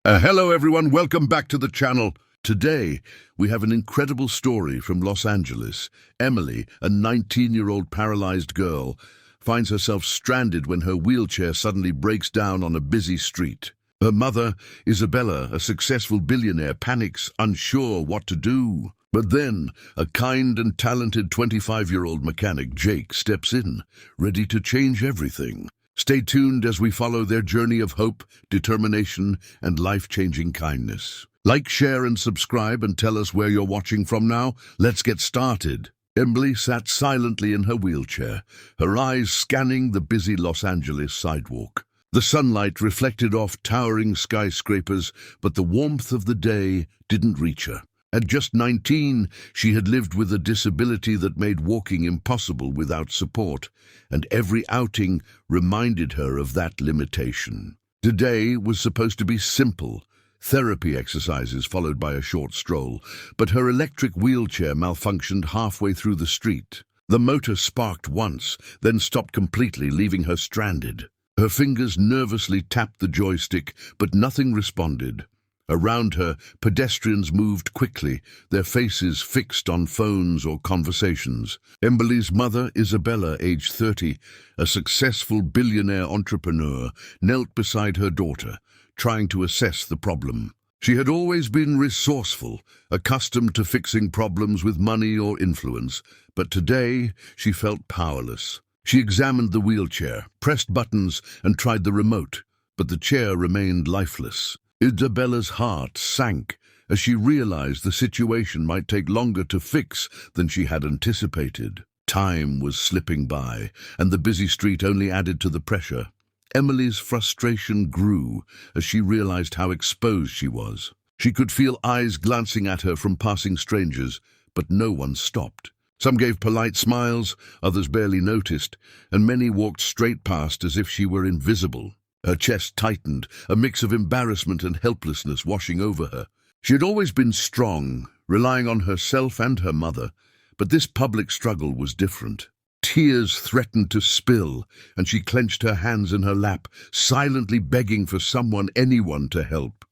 Hello everyone, welcome back to the channel. Today, we have an incredible story from Los Angeles. Emily, a 19-year-old paralyzed girl, finds herself stranded when her wheelchair suddenly breaks down on a busy street. Her mother, Isabella, a successful billionaire, panics, unsure what to do. But then, a kind and talented 25-year-old mechanic, Jake, steps in, ready to change everything. Stay tuned as we follow their journey of hope, determination, and life-changing kindness. Like, share, and subscribe, and tell us where you're watching from now. Let's get started. Emily sat silently in her wheelchair, her eyes scanning the busy Los Angeles sidewalk. The sunlight reflected off towering skyscrapers, but the warmth of the day didn't reach her. At just 19, she had lived with a disability that made walking impossible without support, and every outing reminded her of that limitation. Today was supposed to be simple, therapy exercises followed by a short stroll, but her electric wheelchair malfunctioned halfway through the street. The motor sparked once, then stopped completely, leaving her stranded. Her fingers nervously tapped the joystick, but nothing responded. Around her, pedestrians moved quickly, their faces fixed on phones or conversations. Emily's mother, Isabella, aged 30, a successful billionaire entrepreneur, knelt beside her daughter, trying to assess the problem. She had always been resourceful, accustomed to fixing problems with money or influence, but today she felt powerless. She examined the wheelchair, pressed buttons, and tried the remote, but the chair remained lifeless. Isabella's heart sank as she realized the situation might take longer to fix than she had anticipated. Time was slipping by, and the busy street only added to the pressure. Emily's frustration grew as she realized how exposed she was. She could feel eyes glancing at her from passing strangers, but no one stopped. Some gave polite smiles, others barely noticed, and many walked straight past as if she were invisible. Her chest tightened, a mix of embarrassment and helplessness washing over her. She had always been strong, relying on herself and her mother, but this public struggle was different. Tears threatened to spill, and she clenched her hands in her lap, silently begging for someone, anyone, to help.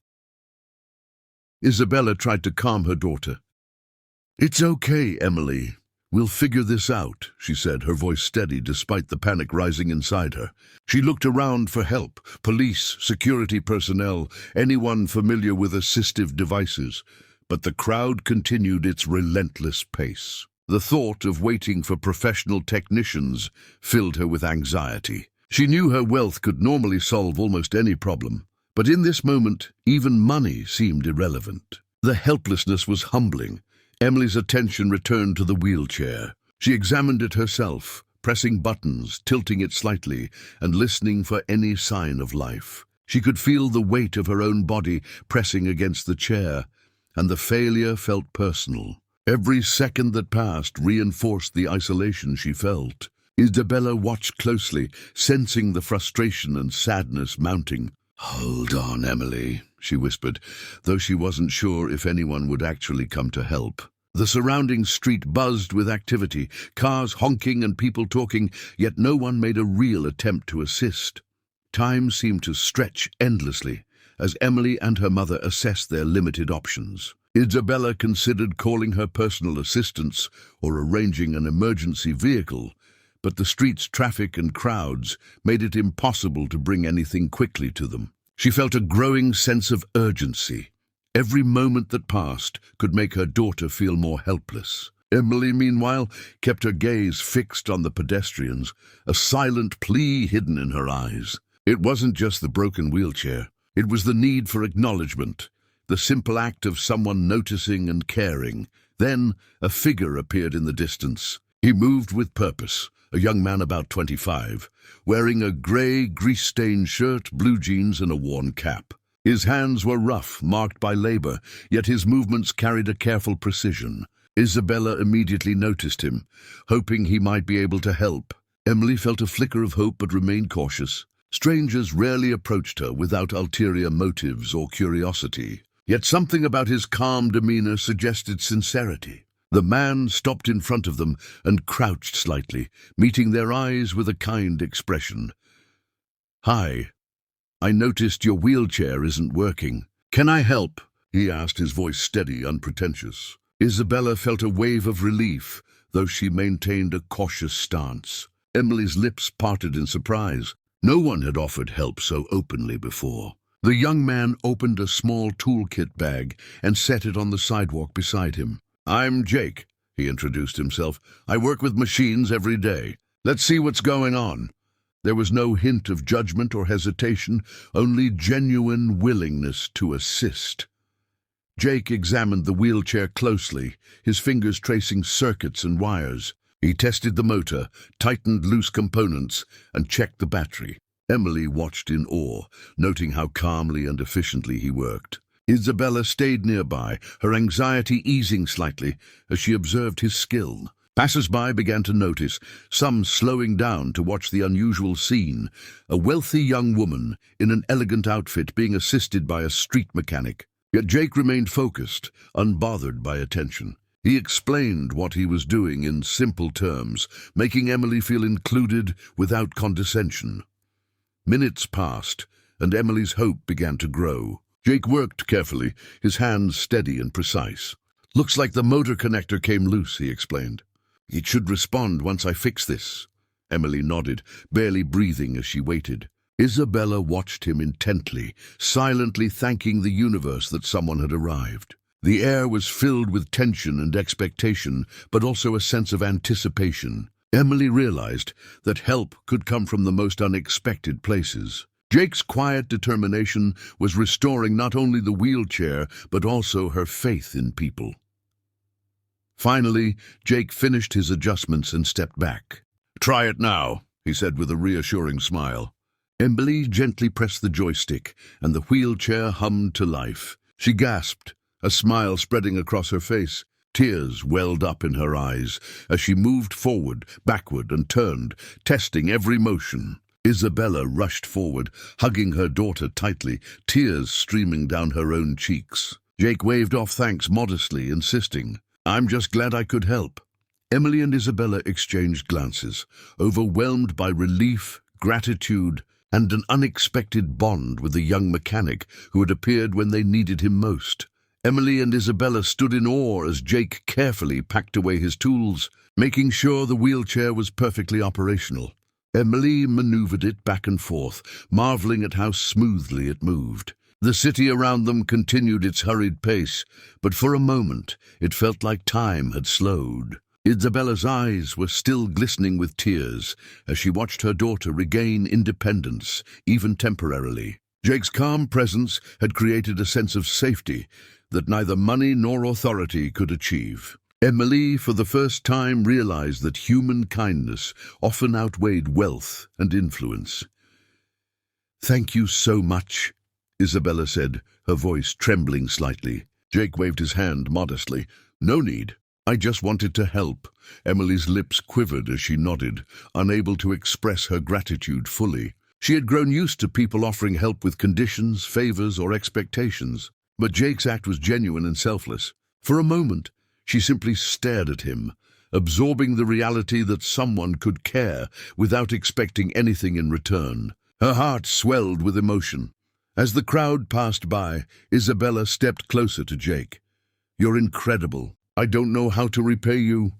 Isabella tried to calm her daughter. "It's okay, Emily. We'll figure this out," she said, her voice steady despite the panic rising inside her. She looked around for help, police, security personnel, anyone familiar with assistive devices, but the crowd continued its relentless pace. The thought of waiting for professional technicians filled her with anxiety. She knew her wealth could normally solve almost any problem, but in this moment, even money seemed irrelevant. The helplessness was humbling. Emily's attention returned to the wheelchair. She examined it herself, pressing buttons, tilting it slightly, and listening for any sign of life. She could feel the weight of her own body pressing against the chair, and the failure felt personal. Every second that passed reinforced the isolation she felt. Isabella watched closely, sensing the frustration and sadness mounting. "Hold on, Emily," she whispered, though she wasn't sure if anyone would actually come to help. The surrounding street buzzed with activity, cars honking and people talking, yet no one made a real attempt to assist. Time seemed to stretch endlessly as Emily and her mother assessed their limited options. Isabella considered calling her personal assistants or arranging an emergency vehicle, but the street's traffic and crowds made it impossible to bring anything quickly to them. She felt a growing sense of urgency. Every moment that passed could make her daughter feel more helpless. Emily, meanwhile, kept her gaze fixed on the pedestrians, a silent plea hidden in her eyes. It wasn't just the broken wheelchair. It was the need for acknowledgement, the simple act of someone noticing and caring. Then a figure appeared in the distance. He moved with purpose. A young man about 25, wearing a grey, grease-stained shirt, blue jeans, and a worn cap. His hands were rough, marked by labor, yet his movements carried a careful precision. Isabella immediately noticed him, hoping he might be able to help. Emily felt a flicker of hope but remained cautious. Strangers rarely approached her without ulterior motives or curiosity, yet something about his calm demeanor suggested sincerity. The man stopped in front of them and crouched slightly, meeting their eyes with a kind expression. "Hi, I noticed your wheelchair isn't working. "Can I help?" he asked, his voice steady, unpretentious. Isabella felt a wave of relief, though she maintained a cautious stance. Emily's lips parted in surprise. No one had offered help so openly before. The young man opened a small toolkit bag and set it on the sidewalk beside him. "I'm Jake," he introduced himself. "I work with machines every day. Let's see what's going on." There was no hint of judgment or hesitation, only genuine willingness to assist. Jake examined the wheelchair closely, his fingers tracing circuits and wires. He tested the motor, tightened loose components, and checked the battery. Emily watched in awe, noting how calmly and efficiently he worked. Isabella stayed nearby, her anxiety easing slightly as she observed his skill. Passers-by began to notice, some slowing down to watch the unusual scene, a wealthy young woman in an elegant outfit being assisted by a street mechanic. Yet Jake remained focused, unbothered by attention. He explained what he was doing in simple terms, making Emily feel included without condescension. Minutes passed, and Emily's hope began to grow. Jake worked carefully, his hands steady and precise. "Looks like the motor connector came loose," he explained. "It should respond once I fix this." Emily nodded, barely breathing as she waited. Isabella watched him intently, silently thanking the universe that someone had arrived. The air was filled with tension and expectation, but also a sense of anticipation. Emily realized that help could come from the most unexpected places. Jake's quiet determination was restoring not only the wheelchair, but also her faith in people. Finally, Jake finished his adjustments and stepped back. "Try it now," he said with a reassuring smile. Emily gently pressed the joystick, and the wheelchair hummed to life. She gasped, a smile spreading across her face. Tears welled up in her eyes as she moved forward, backward, and turned, testing every motion. Isabella rushed forward, hugging her daughter tightly, tears streaming down her own cheeks. Jake waved off thanks modestly, insisting, "I'm just glad I could help." Emily and Isabella exchanged glances, overwhelmed by relief, gratitude, and an unexpected bond with the young mechanic who had appeared when they needed him most. Emily and Isabella stood in awe as Jake carefully packed away his tools, making sure the wheelchair was perfectly operational. Emily maneuvered it back and forth, marveling at how smoothly it moved. The city around them continued its hurried pace, but for a moment it felt like time had slowed. Isabella's eyes were still glistening with tears as she watched her daughter regain independence, even temporarily. Jake's calm presence had created a sense of safety that neither money nor authority could achieve. Emily, for the first time, realized that human kindness often outweighed wealth and influence. "Thank you so much," Isabella said, her voice trembling slightly. Jake waved his hand modestly. "No need. I just wanted to help." Emily's lips quivered as she nodded, unable to express her gratitude fully. She had grown used to people offering help with conditions, favors, or expectations. But Jake's act was genuine and selfless. For a moment, she simply stared at him, absorbing the reality that someone could care without expecting anything in return. Her heart swelled with emotion. As the crowd passed by, Isabella stepped closer to Jake. "You're incredible. I don't know how to repay you."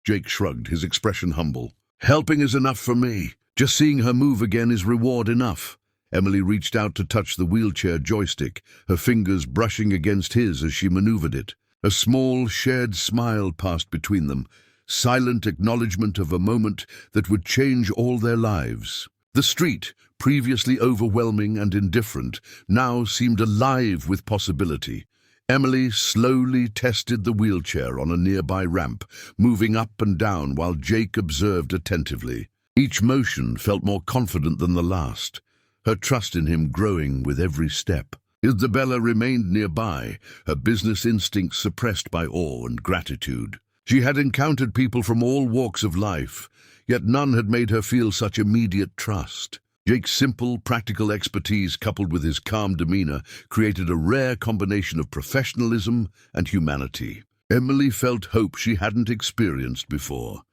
Jake shrugged, his expression humble. "Helping is enough for me. Just seeing her move again is reward enough." Emily reached out to touch the wheelchair joystick, her fingers brushing against his as she maneuvered it. A small, shared smile passed between them, silent acknowledgement of a moment that would change all their lives. The street, previously overwhelming and indifferent, now seemed alive with possibility. Emily slowly tested the wheelchair on a nearby ramp, moving up and down while Jake observed attentively. Each motion felt more confident than the last, her trust in him growing with every step. Isabella remained nearby, her business instincts suppressed by awe and gratitude. She had encountered people from all walks of life, yet none had made her feel such immediate trust. Jake's simple, practical expertise coupled with his calm demeanor created a rare combination of professionalism and humanity. Emily felt hope she hadn't experienced before.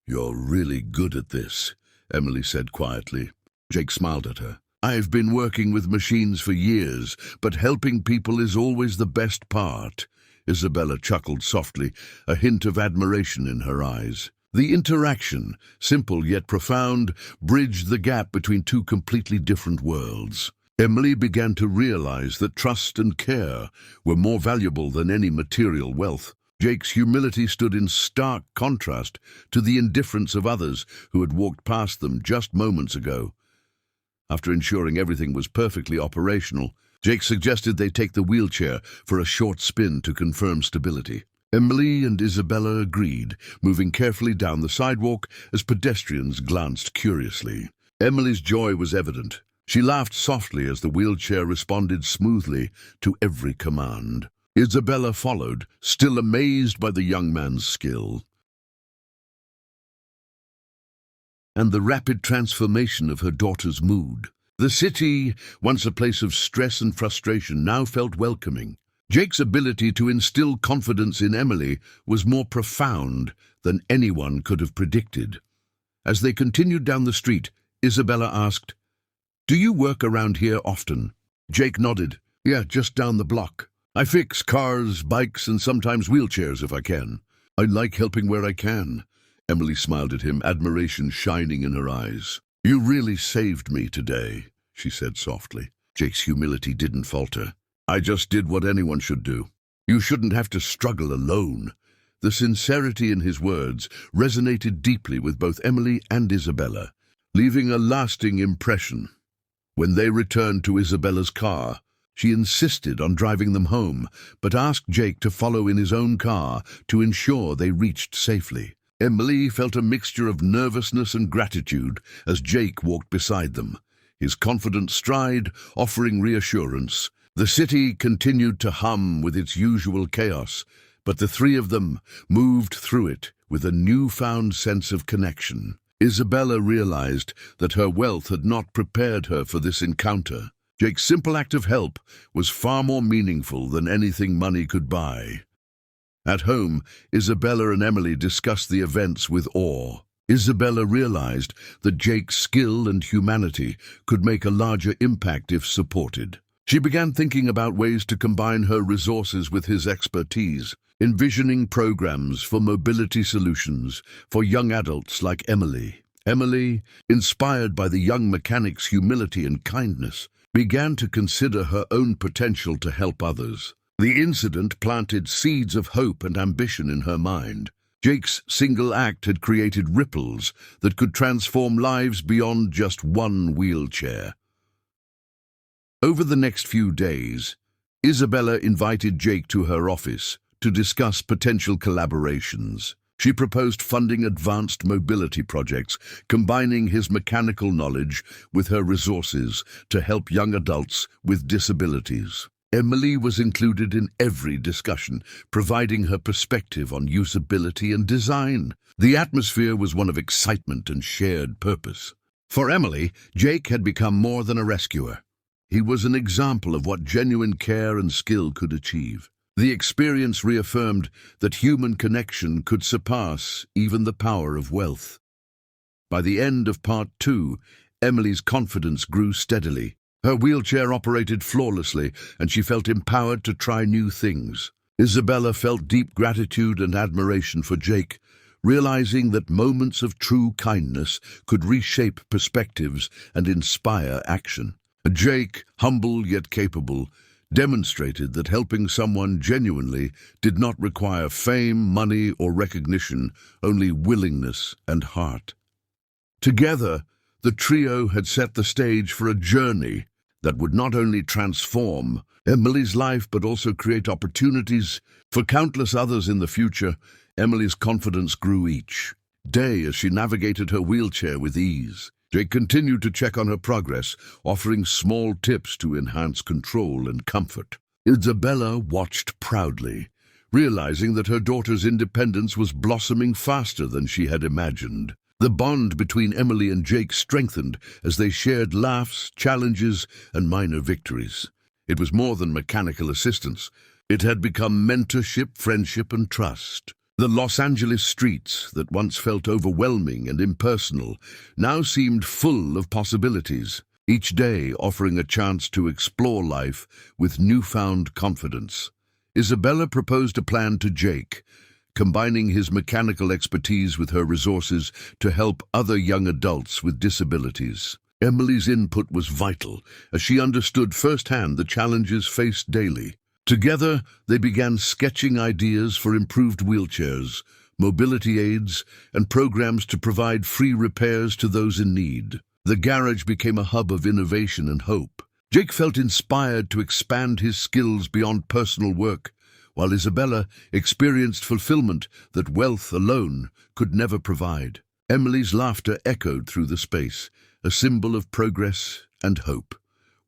"You're really good at this," Emily said quietly. Jake smiled at her. I've been working with machines for years, but helping people is always the best part. Isabella chuckled softly, a hint of admiration in her eyes. The interaction, simple yet profound, bridged the gap between two completely different worlds. Emily began to realize that trust and care were more valuable than any material wealth. Jake's humility stood in stark contrast to the indifference of others who had walked past them just moments ago. After ensuring everything was perfectly operational, Jake suggested they take the wheelchair for a short spin to confirm stability. Emily and Isabella agreed, moving carefully down the sidewalk as pedestrians glanced curiously. Emily's joy was evident. She laughed softly as the wheelchair responded smoothly to every command. Isabella followed, still amazed by the young man's skill and the rapid transformation of her daughter's mood. The city, once a place of stress and frustration, now felt welcoming. Jake's ability to instill confidence in Emily was more profound than anyone could have predicted. As they continued down the street, Isabella asked, "Do you work around here often?" Jake nodded. "Yeah, just down the block. I fix cars, bikes, and sometimes wheelchairs if I can. I like helping where I can." Emily smiled at him, admiration shining in her eyes. "You really saved me today," she said softly. Jake's humility didn't falter. "I just did what anyone should do. You shouldn't have to struggle alone." The sincerity in his words resonated deeply with both Emily and Isabella, leaving a lasting impression. When they returned to Isabella's car, she insisted on driving them home, but asked Jake to follow in his own car to ensure they reached safely. Emily felt a mixture of nervousness and gratitude as Jake walked beside them, his confident stride offering reassurance. The city continued to hum with its usual chaos, but the three of them moved through it with a newfound sense of connection. Isabella realized that her wealth had not prepared her for this encounter. Jake's simple act of help was far more meaningful than anything money could buy. At home, Isabella and Emily discussed the events with awe. Isabella realized that Jake's skill and humanity could make a larger impact if supported. She began thinking about ways to combine her resources with his expertise, envisioning programs for mobility solutions for young adults like Emily. Emily, inspired by the young mechanic's humility and kindness, began to consider her own potential to help others. The incident planted seeds of hope and ambition in her mind. Jake's single act had created ripples that could transform lives beyond just one wheelchair. Over the next few days, Isabella invited Jake to her office to discuss potential collaborations. She proposed funding advanced mobility projects, combining his mechanical knowledge with her resources to help young adults with disabilities. Emily was included in every discussion, providing her perspective on usability and design. The atmosphere was one of excitement and shared purpose. For Emily, Jake had become more than a rescuer. He was an example of what genuine care and skill could achieve. The experience reaffirmed that human connection could surpass even the power of wealth. By the end of part 2, Emily's confidence grew steadily. Her wheelchair operated flawlessly, and she felt empowered to try new things. Isabella felt deep gratitude and admiration for Jake, realizing that moments of true kindness could reshape perspectives and inspire action. Jake, humble yet capable, demonstrated that helping someone genuinely did not require fame, money, or recognition, only willingness and heart. Together, the trio had set the stage for a journey that would not only transform Emily's life but also create opportunities for countless others in the future. Emily's confidence grew each day as she navigated her wheelchair with ease. Jake continued to check on her progress, offering small tips to enhance control and comfort. Isabella watched proudly, realizing that her daughter's independence was blossoming faster than she had imagined. The bond between Emily and Jake strengthened as they shared laughs, challenges, and minor victories. It was more than mechanical assistance. It had become mentorship, friendship, and trust. The Los Angeles streets that once felt overwhelming and impersonal now seemed full of possibilities. each day offering a chance to explore life with newfound confidence. Isabella proposed a plan to Jake, combining his mechanical expertise with her resources to help other young adults with disabilities. Emily's input was vital, as she understood firsthand the challenges faced daily. Together, they began sketching ideas for improved wheelchairs, mobility aids, and programs to provide free repairs to those in need. The garage became a hub of innovation and hope. Jake felt inspired to expand his skills beyond personal work, while Isabella experienced fulfillment that wealth alone could never provide. Emily's laughter echoed through the space, a symbol of progress and hope.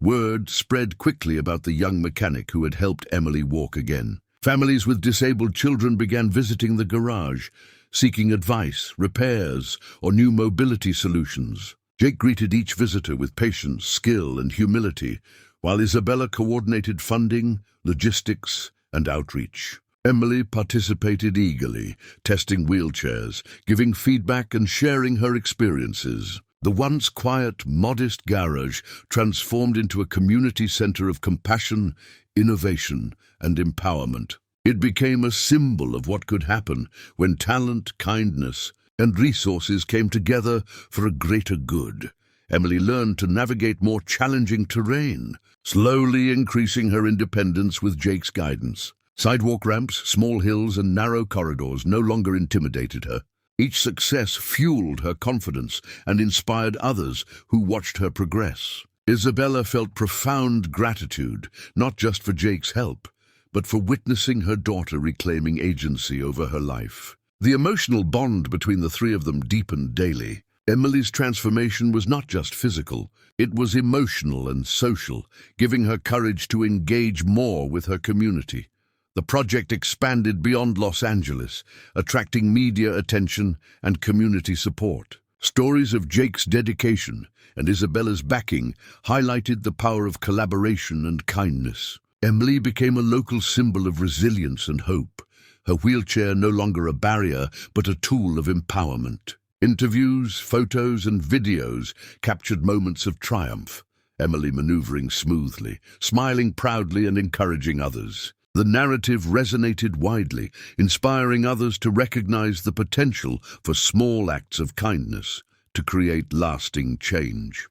Word spread quickly about the young mechanic who had helped Emily walk again. Families with disabled children began visiting the garage, seeking advice, repairs, or new mobility solutions. Jake greeted each visitor with patience, skill, and humility, while Isabella coordinated funding, logistics, and outreach. Emily participated eagerly, testing wheelchairs, giving feedback, and sharing her experiences. The once quiet, modest garage transformed into a community center of compassion, innovation, and empowerment. It became a symbol of what could happen when talent, kindness, and resources came together for a greater good. Emily learned to navigate more challenging terrain, slowly increasing her independence with Jake's guidance. Sidewalk ramps, small hills, and narrow corridors no longer intimidated her. Each success fueled her confidence and inspired others who watched her progress. Isabella felt profound gratitude, not just for Jake's help, but for witnessing her daughter reclaiming agency over her life. The emotional bond between the three of them deepened daily. Emily's transformation was not just physical, it was emotional and social, giving her courage to engage more with her community. The project expanded beyond Los Angeles, attracting media attention and community support. Stories of Jake's dedication and Isabella's backing highlighted the power of collaboration and kindness. Emily became a local symbol of resilience and hope, her wheelchair no longer a barrier but a tool of empowerment. Interviews, photos, and videos captured moments of triumph, Emily maneuvering smoothly, smiling proudly, and encouraging others. The narrative resonated widely, inspiring others to recognize the potential for small acts of kindness to create lasting change.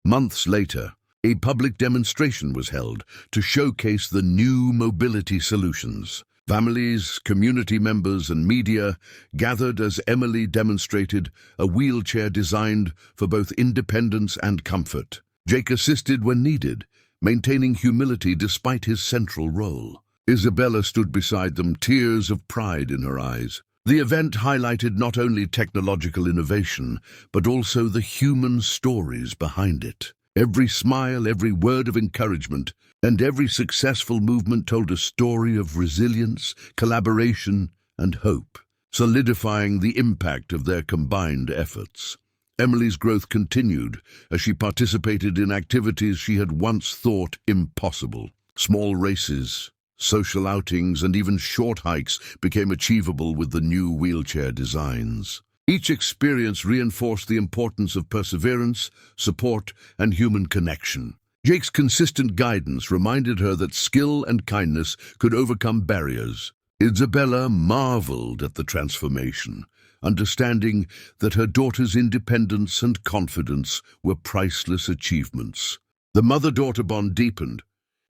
Months later, a public demonstration was held to showcase the new mobility solutions. Families, community members, and media gathered as Emily demonstrated a wheelchair designed for both independence and comfort. Jake assisted when needed, maintaining humility despite his central role. Isabella stood beside them, tears of pride in her eyes. The event highlighted not only technological innovation, but also the human stories behind it. Every smile, every word of encouragement, and every successful movement told a story of resilience, collaboration, and hope, solidifying the impact of their combined efforts. Emily's growth continued as she participated in activities she had once thought impossible. Small races, social outings, and even short hikes became achievable with the new wheelchair designs. Each experience reinforced the importance of perseverance, support, and human connection. Jake's consistent guidance reminded her that skill and kindness could overcome barriers. Isabella marveled at the transformation, understanding that her daughter's independence and confidence were priceless achievements. The mother-daughter bond deepened,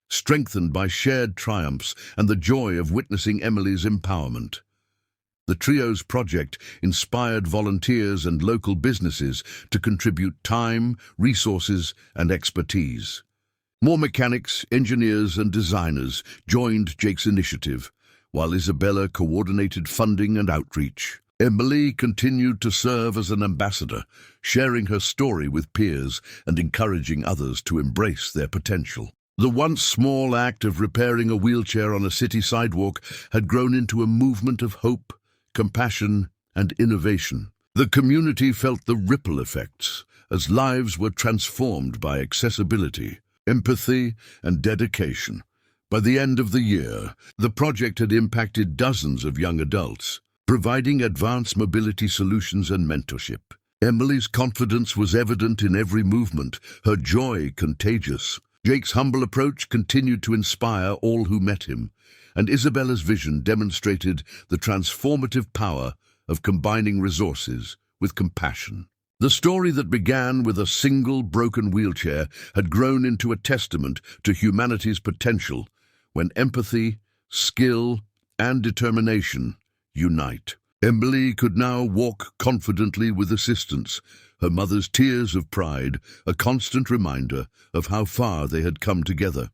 strengthened by shared triumphs and the joy of witnessing Emily's empowerment. The trio's project inspired volunteers and local businesses to contribute time, resources, and expertise. More mechanics, engineers, and designers joined Jake's initiative, while Isabella coordinated funding and outreach. Emily continued to serve as an ambassador, sharing her story with peers and encouraging others to embrace their potential. The once small act of repairing a wheelchair on a city sidewalk had grown into a movement of hope, compassion, and innovation. The community felt the ripple effects as lives were transformed by accessibility, empathy, and dedication. By the end of the year, the project had impacted dozens of young adults, providing advanced mobility solutions and mentorship. Emily's confidence was evident in every movement, her joy contagious. Jake's humble approach continued to inspire all who met him, and Isabella's vision demonstrated the transformative power of combining resources with compassion. The story that began with a single broken wheelchair had grown into a testament to humanity's potential when empathy, skill, and determination unite. Emily could now walk confidently with assistance, her mother's tears of pride a constant reminder of how far they had come together.